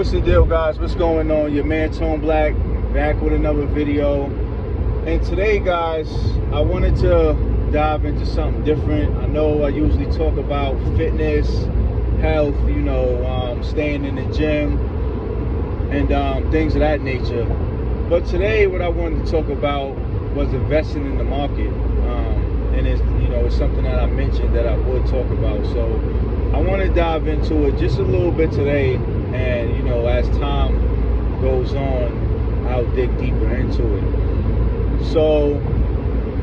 What's the deal, guys? What's going on? Your man Tone Black back with another video. And today, guys, I wanted to dive into something different. I know I usually talk about fitness, health, staying in the gym and things of that nature. But today what I wanted to talk about was investing in the market. And it's something that I mentioned that I would talk about. So I want to dive into it just a little bit today, and as time goes on, I'll dig deeper into it. So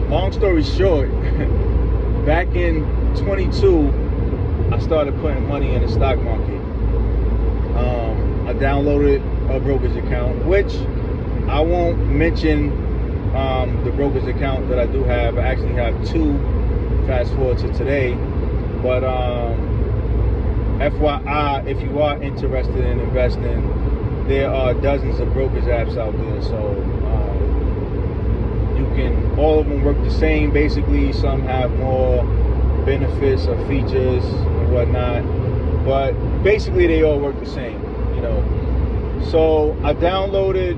long story short, back in 22, I started putting money in the stock market. I downloaded a brokerage account, which I won't mention the brokerage account that I do have. I actually have two, fast forward to today. But FYI, if you are interested in investing, there are dozens of brokerage apps out there. So all of them work the same basically. Some have more benefits or features and whatnot, but basically they all work the same, So I downloaded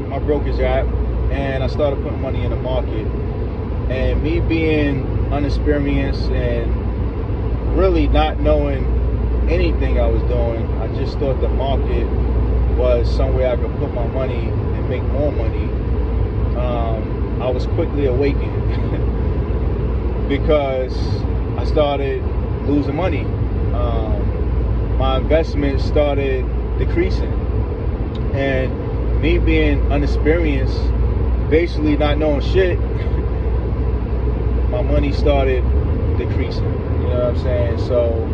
my brokerage app and I started putting money in the market. And me being inexperienced and really not knowing anything I was doing, I just thought the market was somewhere I could put my money and make more money. I was quickly awakened because I started losing money. My investment started decreasing, and me being inexperienced, basically not knowing shit, my money started decreasing. You know what I'm saying? So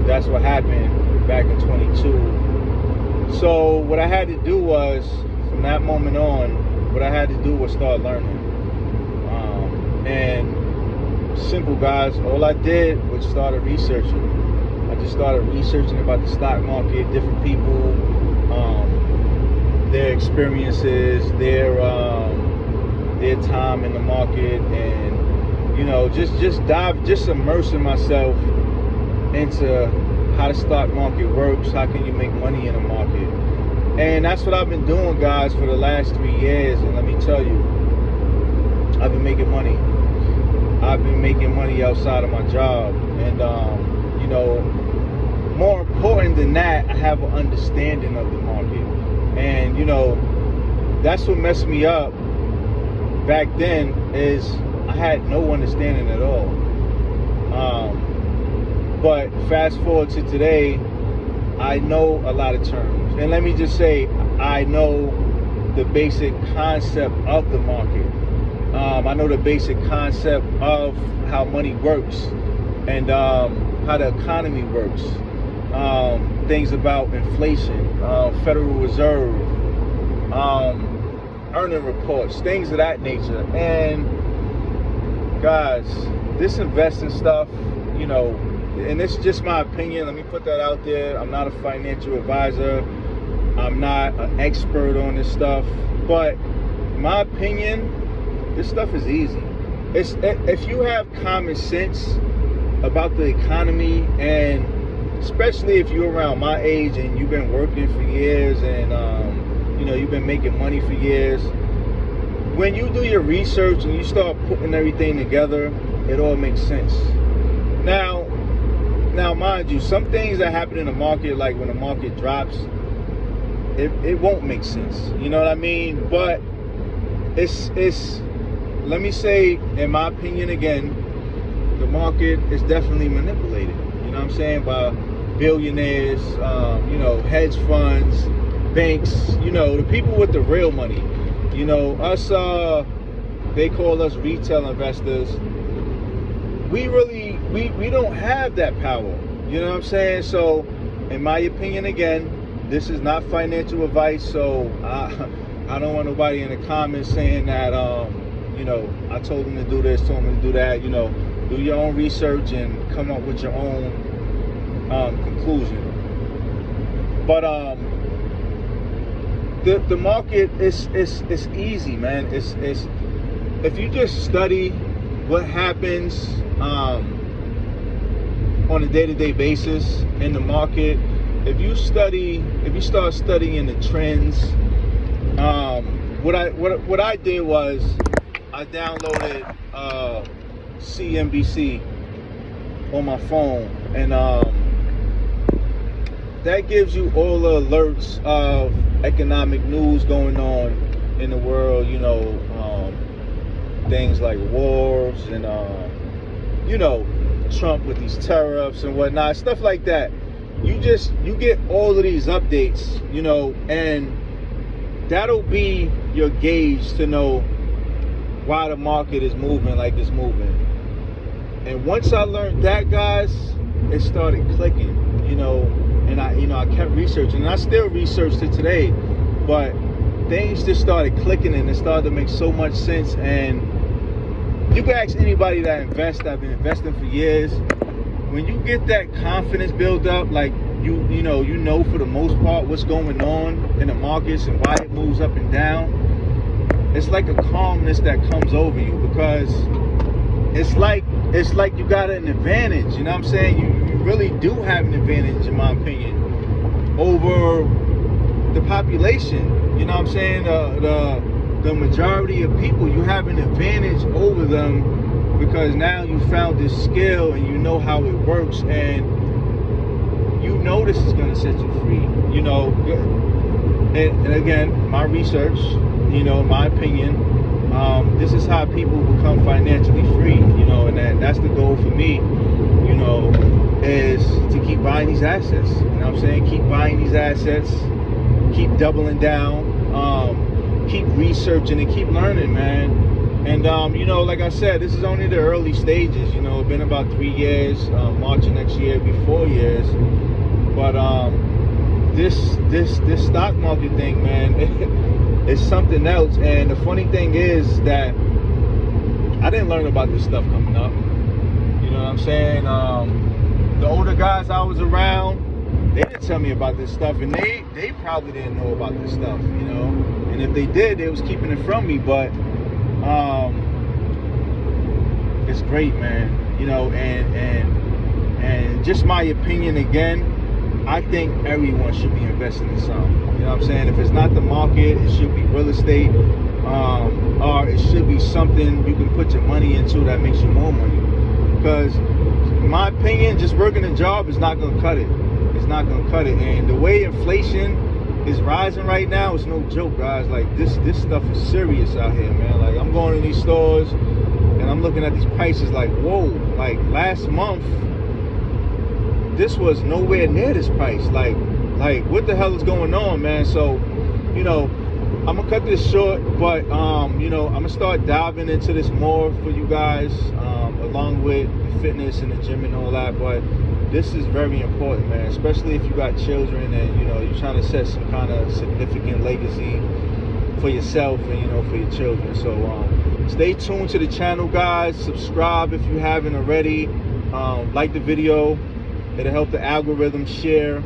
that's what happened back in 22. So what I had to do was, from that moment on, what I had to do was start learning. And simple, guys, all I did was started researching. I just started researching about the stock market, different people, their experiences, their time in the market, and just immersing myself into how the stock market works, how can you make money in the market. And that's what I've been doing, guys, for the last 3 years. And let me tell you, I've been making money. I've been making money outside of my job. And, more important than that, I have an understanding of the market. And, that's what messed me up back then, is I had no understanding at all. But fast forward to today, I know a lot of terms. And let me just say, I know the basic concept of the market. I know the basic concept of how money works and how the economy works. Things about inflation, Federal Reserve, earning reports, things of that nature. And guys, this investing stuff, and it's just my opinion. Let me put that out there. I'm not a financial advisor. I'm not an expert on this stuff. But in my opinion, this stuff is easy. If you have common sense about the economy, and especially if you're around my age and you've been working for years and you've been making money for years, when you do your research and you start putting everything together, it all makes sense. Now, mind you, some things that happen in the market, like when the market drops, it won't make sense. You know what I mean? But it's let me say, in my opinion again, the market is definitely manipulated. You know what I'm saying? By billionaires, hedge funds, banks, the people with the real money. Us, they call us retail investors. We don't have that power. You know what I'm saying? So, in my opinion, again, this is not financial advice. So, I don't want nobody in the comments saying that, I told them to do this, told them to do that. Do your own research and come up with your own conclusion. But the market is easy, man. It's if you just study what happens on a day-to-day basis in the market. If you start studying the trends, what I did was I downloaded CNBC on my phone, and that gives you all the alerts of economic news going on in the world. You know, things like wars and Trump with these tariffs and whatnot, stuff like that. You get all of these updates, and that'll be your gauge to know why the market is moving like it's moving. And once I learned that, guys, it started clicking, and I kept researching, and I still researched it today, but things just started clicking, and it started to make so much sense. And you can ask anybody that invests, that I've been investing for years. When you get that confidence build up, like you know for the most part what's going on in the markets and why it moves up and down, it's like a calmness that comes over you, because it's like you got an advantage. You know what I'm saying? You really do have an advantage, in my opinion, over the population. You know what I'm saying? The majority of people, you have an advantage over them, because now you found this skill and you know how it works, and you know this is going to set you free. And again, my research, my opinion, this is how people become financially free. And that's the goal for me, is to keep buying these assets. You know what I'm saying? Keep buying these assets, keep doubling down, keep researching and keep learning, man. And like I said, this is only the early stages. It's been about 3 years. March of next year will be 4 years. But this stock market thing, man, it's something else. And the funny thing is that I didn't learn about this stuff coming up. You know what I'm saying? The older guys I was around, they didn't tell me about this stuff, and they probably didn't know about this stuff, And if they did, they was keeping it from me. But it's great, man. And just my opinion again, I think everyone should be investing in something. You know what I'm saying? If it's not the market, it should be real estate, or it should be something you can put your money into that makes you more money. Because in my opinion, just working a job is not going to cut it. It's not going to cut it. And the way inflation is rising right now, it's no joke, guys. Like this stuff is serious out here, man. Like I'm going to these stores and I'm looking at these prices like, whoa, like last month this was nowhere near this price. Like what the hell is going on, man? So I'm gonna cut this short, but I'm gonna start diving into this more for you guys, along with the fitness and the gym and all that. But this is very important, man, especially if you got children and you're trying to set some kind of significant legacy for yourself and for your children. So stay tuned to the channel, guys. Subscribe if you haven't already. Like the video. It'll help the algorithm share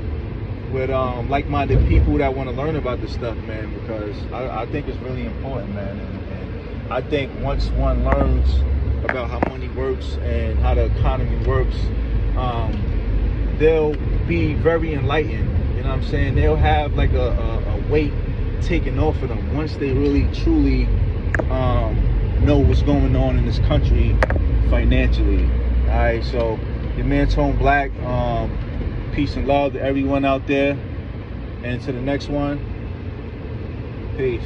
with like-minded people that want to learn about this stuff, man, because I think it's really important, man. And I think once one learns about how money works and how the economy works, they'll be very enlightened. You know what I'm saying? They'll have like a weight taken off of them once they really truly know what's going on in this country financially. All right, so your man Tone Black, peace and love to everyone out there, and to the next one, peace.